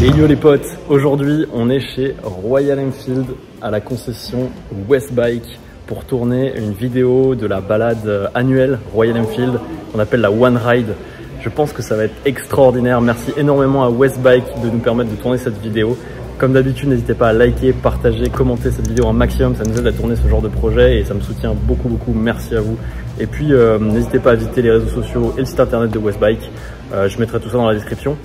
Et yo les potes, aujourd'hui on est chez Royal Enfield à la concession Westbike pour tourner une vidéo de la balade annuelle Royal Enfield qu'on appelle la One Ride. Je pense que ça va être extraordinaire. Merci énormément à Westbike de nous permettre de tourner cette vidéo. Comme d'habitude, n'hésitez pas à liker, partager, commenter cette vidéo un maximum. Ça nous aide à tourner ce genre de projet et ça me soutient beaucoup. Merci à vous. Et puis, n'hésitez pas à visiter les réseaux sociaux et le site internet de Westbike. Je mettrai tout ça dans la description.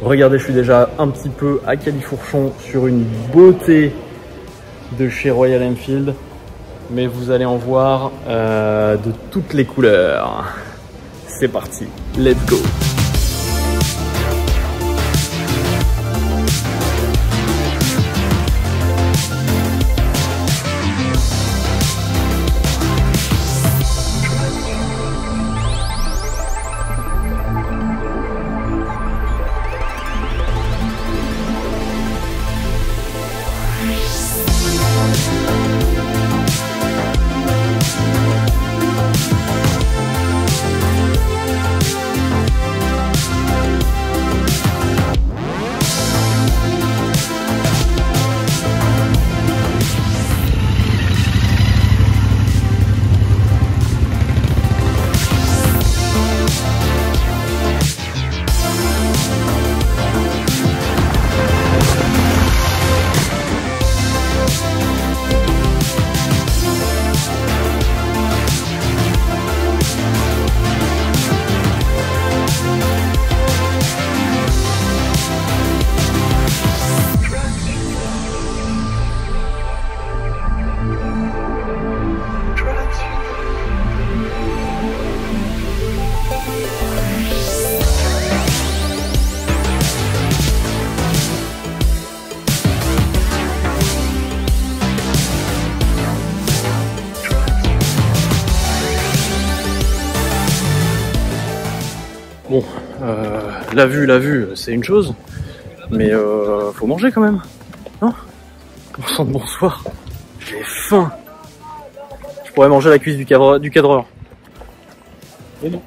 Regardez, je suis déjà un petit peu à Califourchon sur une beauté de chez Royal Enfield. Mais vous allez en voir de toutes les couleurs. C'est parti, let's go! Bon, la vue, c'est une chose, mais faut manger quand même, non? Comment sent de bonsoir? J'ai faim. Je pourrais manger la cuisse du cadreur. Mais non.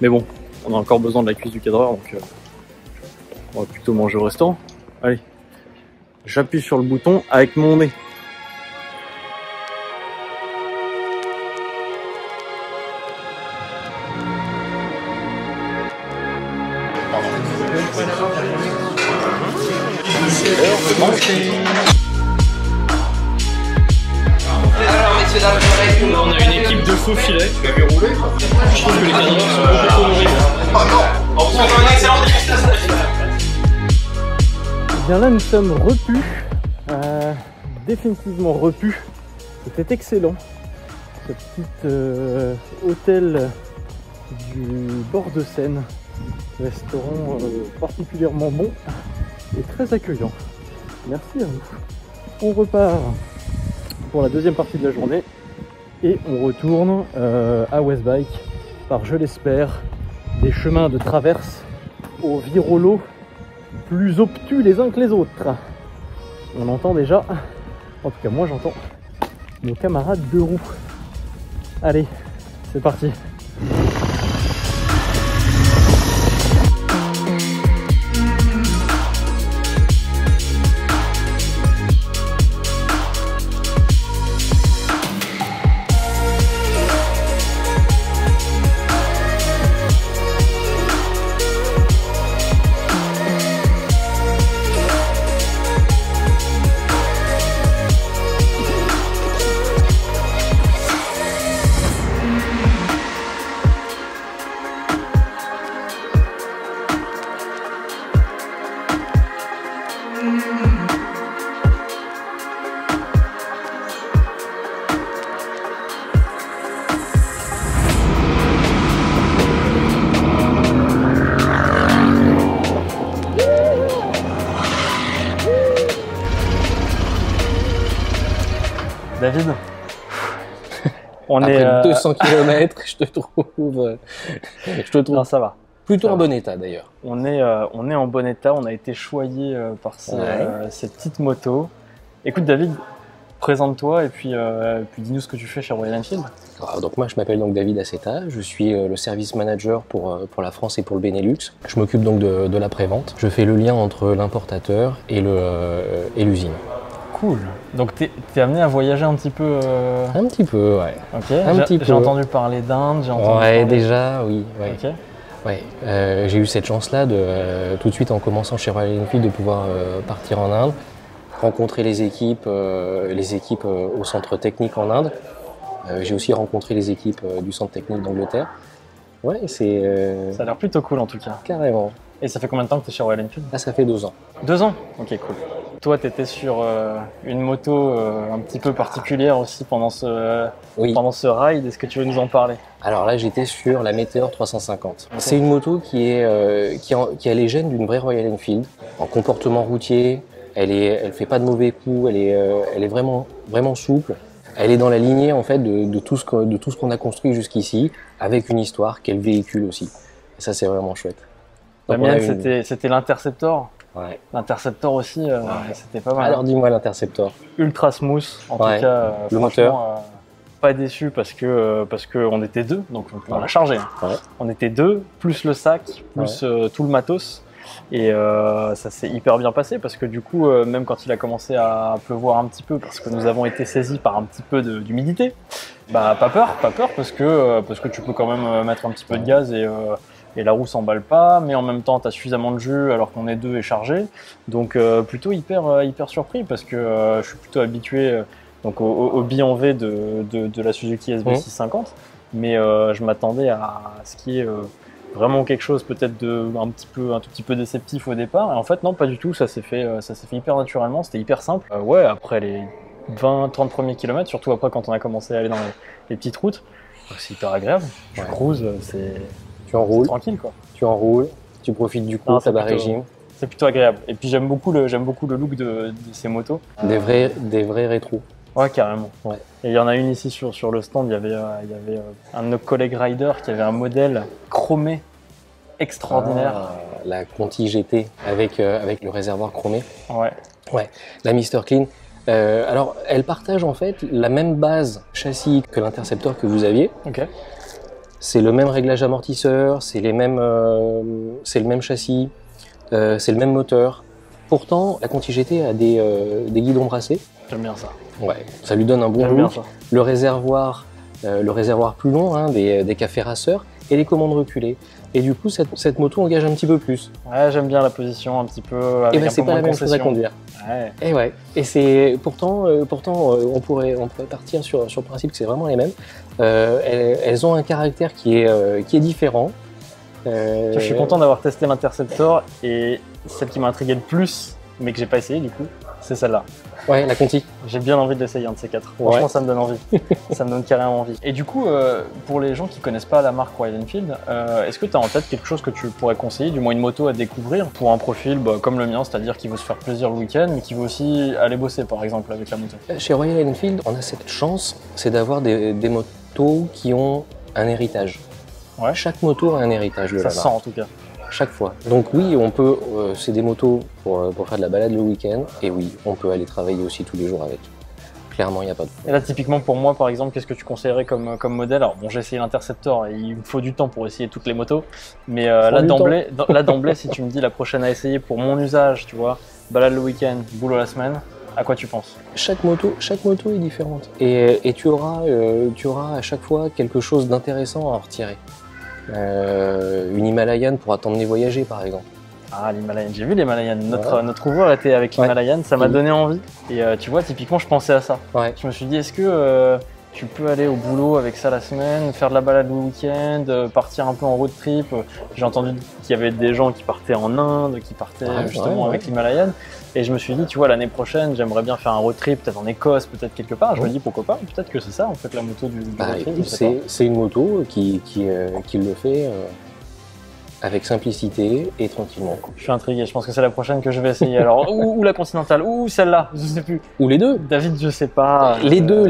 Mais bon, on a encore besoin de la cuisse du cadreur, donc on va plutôt manger au restaurant. Allez, j'appuie sur le bouton avec mon nez. On a une équipe de faux filets. Je trouve que les cadreurs sont beaucoup honorés. Bien là, nous sommes repus, définitivement repus. C'était excellent. Ce petit hôtel du bord de Seine, restaurant particulièrement bon et très accueillant. Merci à vous. On repart pour la deuxième partie de la journée et on retourne à Westbike par, je l'espère, des chemins de traverse aux virolos plus obtus les uns que les autres. On entend déjà, en tout cas moi j'entends, nos camarades de roue. Allez, c'est parti. David, on après est 200 km, je te trouve non, ça va. Plutôt Ça en va. bon état d'ailleurs. On est en bon état, on a été choyé par ces petites motos. Écoute David, présente-toi et puis dis-nous ce que tu fais chez Royal Enfield. Alors, donc moi je m'appelle donc David Aceta, je suis le service manager pour la France et pour le Benelux. Je m'occupe donc de la prévente. Je fais le lien entre l'importateur et l'usine. Cool. Donc t'es amené à voyager un petit peu Un petit peu, ouais. Ok. Un petit peu. J'ai entendu parler d'Inde, j'ai entendu Ouais, parler... déjà, oui. Ouais. Ok. Ouais. J'ai eu cette chance-là de tout de suite en commençant chez Royal Enfield de pouvoir partir en Inde, rencontrer les équipes au centre technique en Inde. J'ai aussi rencontré les équipes du centre technique d'Angleterre. Ouais, c'est... Ça a l'air plutôt cool en tout cas. Carrément. Et ça fait combien de temps que tu es chez Royal Enfield? Là, ça fait 2 ans. 2 ans? Ok, cool. Toi, tu étais sur une moto un petit peu particulière aussi pendant ce ride. Est-ce que tu veux nous en parler? Alors là, j'étais sur la Meteor 350. Okay. C'est une moto qui a les gènes d'une vraie Royal Enfield. En comportement routier, elle fait pas de mauvais coups, elle est vraiment souple. Elle est dans la lignée en fait de tout ce qu'on a construit jusqu'ici, avec une histoire qu'elle véhicule aussi. Et ça, c'est vraiment chouette. La mienne, c'était l'Interceptor. Ouais. L'Interceptor aussi, c'était pas mal. Alors dis-moi l'Interceptor. Ultra smooth, en tout cas. Le moteur. Pas déçu parce que on était 2, donc on l'a chargé. Ouais. On était 2, plus le sac, plus tout le matos. Et ça s'est hyper bien passé parce que du coup, même quand il a commencé à pleuvoir un petit peu, parce que nous avons été saisis par un petit peu d'humidité, bah pas peur parce que tu peux quand même mettre un petit peu de gaz et la roue s'emballe pas, mais en même temps tu as suffisamment de jus alors qu'on est 2 et chargé. Donc plutôt hyper surpris parce que je suis plutôt habitué donc au bi en V de la Suzuki SB650, mais je m'attendais à ce qui est vraiment quelque chose peut-être un tout petit peu déceptif au départ, et en fait non, pas du tout, ça s'est fait hyper naturellement, c'était hyper simple. Ouais, après les 20-30 premiers kilomètres, surtout après quand on a commencé à aller dans les petites routes, c'est hyper agréable. Tu cruises, tu enroules, tranquille quoi. Tu enroules, tu profites du coup, ça bas régime. C'est plutôt agréable. Et puis j'aime beaucoup le look de ces motos. Des vrais rétros. Ouais, carrément. Ouais. Et il y en a une ici sur le stand, il y avait un de nos collègues riders qui avait un modèle chromé extraordinaire. La Conti GT avec le réservoir chromé. Ouais. Ouais. La Mr Clean. Alors, elle partage en fait la même base châssis que l'Interceptor que vous aviez. Ok. C'est le même réglage amortisseur, c'est le même châssis, c'est le même moteur. Pourtant, la Conti GT a des guidons brassés. J'aime bien ça. Ouais, ça lui donne un bon look. Le réservoir plus long, hein, des cafés raceurs et les commandes reculées. Et du coup, cette moto engage un petit peu plus. Ouais, j'aime bien la position un petit peu avec c'est pas la même chose à conduire. Ouais. Et ouais. Et c'est pourtant on pourrait partir sur le principe que c'est vraiment les mêmes. Elles ont un caractère qui est différent. Je suis content d'avoir testé l'Interceptor, et celle qui m'a intrigué le plus, mais que j'ai pas essayé du coup, c'est celle-là. Ouais, la Conti. J'ai bien envie de l'essayer, un de ces 4. Franchement, ça me donne envie. Ça me donne carrément envie. Et du coup, pour les gens qui connaissent pas la marque Royal Enfield, est-ce que tu as en tête quelque chose que tu pourrais conseiller, du moins une moto à découvrir pour un profil comme le mien, c'est-à-dire qui veut se faire plaisir le week-end, mais qui veut aussi aller bosser par exemple avec la moto? Chez Royal Enfield, on a cette chance, c'est d'avoir des motos qui ont un héritage. Ouais. Chaque moto a un héritage de la marque. Ça sent en tout cas. Chaque fois. Donc oui, on peut, c'est des motos pour faire de la balade le week-end, et oui, on peut aller travailler aussi tous les jours avec. Clairement, il n'y a pas de problème. Et là, typiquement pour moi, par exemple, qu'est-ce que tu conseillerais comme modèle? Alors bon, j'ai essayé l'Interceptor et il me faut du temps pour essayer toutes les motos, mais là d'emblée, si tu me dis la prochaine à essayer pour mon usage, tu vois, balade le week-end, boulot la semaine, à quoi tu penses? Chaque moto est différente, et tu auras à chaque fois quelque chose d'intéressant à en retirer. Une Himalayan pourra t'emmener voyager par exemple. Ah, l'Himalayan, j'ai vu l'Himalayan. Notre ouvreur était avec l'Himalayan, ça m'a donné envie. Et tu vois, typiquement, je pensais à ça. Ouais. Je me suis dit, est-ce que tu peux aller au boulot avec ça la semaine, faire de la balade le week-end, partir un peu en road trip? J'ai entendu qu'il y avait des gens qui partaient en Inde, qui partaient justement avec l'Himalayan. Et je me suis dit, tu vois, l'année prochaine, j'aimerais bien faire un road trip, peut-être en Écosse, peut-être quelque part. Je me dis, pourquoi pas? Peut-être que c'est ça, en fait, la moto du road trip. C'est une moto qui le fait avec simplicité et tranquillement. Je suis intrigué, je pense que c'est la prochaine que je vais essayer. Alors, ou la Continentale, ou celle-là, je sais plus. Ou les deux. David, je sais pas. Les deux.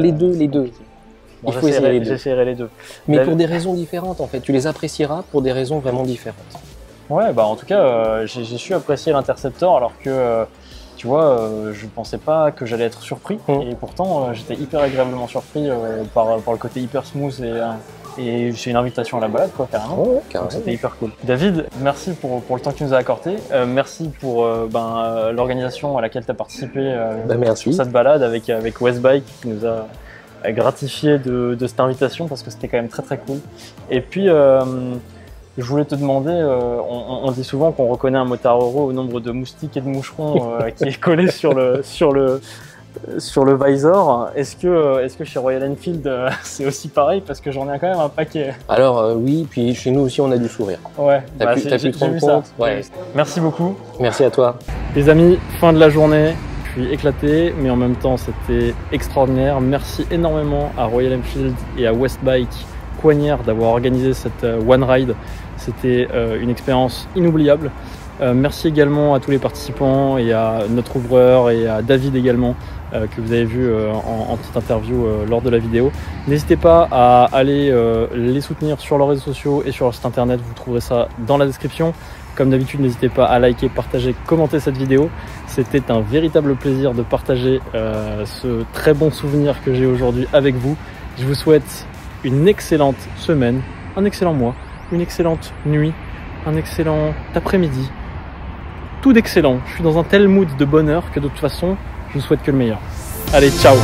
Bon, j'essaierai les deux. Mais pour des raisons différentes, en fait. Tu les apprécieras pour des raisons vraiment différentes. Ouais, bah en tout cas, j'ai su apprécier l'Interceptor, alors que tu vois, je pensais pas que j'allais être surpris, et pourtant j'étais hyper agréablement surpris par le côté hyper smooth et c'est une invitation à la balade, quoi, carrément. Ouais, carrément. C'était hyper cool. David, merci pour le temps que tu nous as accordé. Merci pour l'organisation à laquelle tu as participé sur cette balade avec Westbike qui nous a gratifié de cette invitation parce que c'était quand même très très cool. Et puis, je voulais te demander, on dit souvent qu'on reconnaît un motard heureux au nombre de moustiques et de moucherons qui est collé sur le visor. Est-ce que chez Royal Enfield c'est aussi pareil? Parce que j'en ai quand même un paquet. Alors oui, puis chez nous aussi on a du sourire. Ouais, t'as pu te rendre compte. Ouais. Merci beaucoup. Merci à toi. Les amis, fin de la journée. Je suis éclaté, mais en même temps c'était extraordinaire. Merci énormément à Royal Enfield et à Westbike Coignard d'avoir organisé cette One Ride. C'était une expérience inoubliable. Merci également à tous les participants et à notre ouvreur et à David également que vous avez vu en petite interview lors de la vidéo. N'hésitez pas à aller les soutenir sur leurs réseaux sociaux et sur leur site internet, vous trouverez ça dans la description. Comme d'habitude, n'hésitez pas à liker, partager, commenter cette vidéo. C'était un véritable plaisir de partager ce très bon souvenir que j'ai aujourd'hui avec vous. Je vous souhaite une excellente semaine, un excellent mois, une excellente nuit, un excellent après-midi. Tout d'excellent. Je suis dans un tel mood de bonheur que de toute façon, je vous souhaite que le meilleur. Allez, ciao!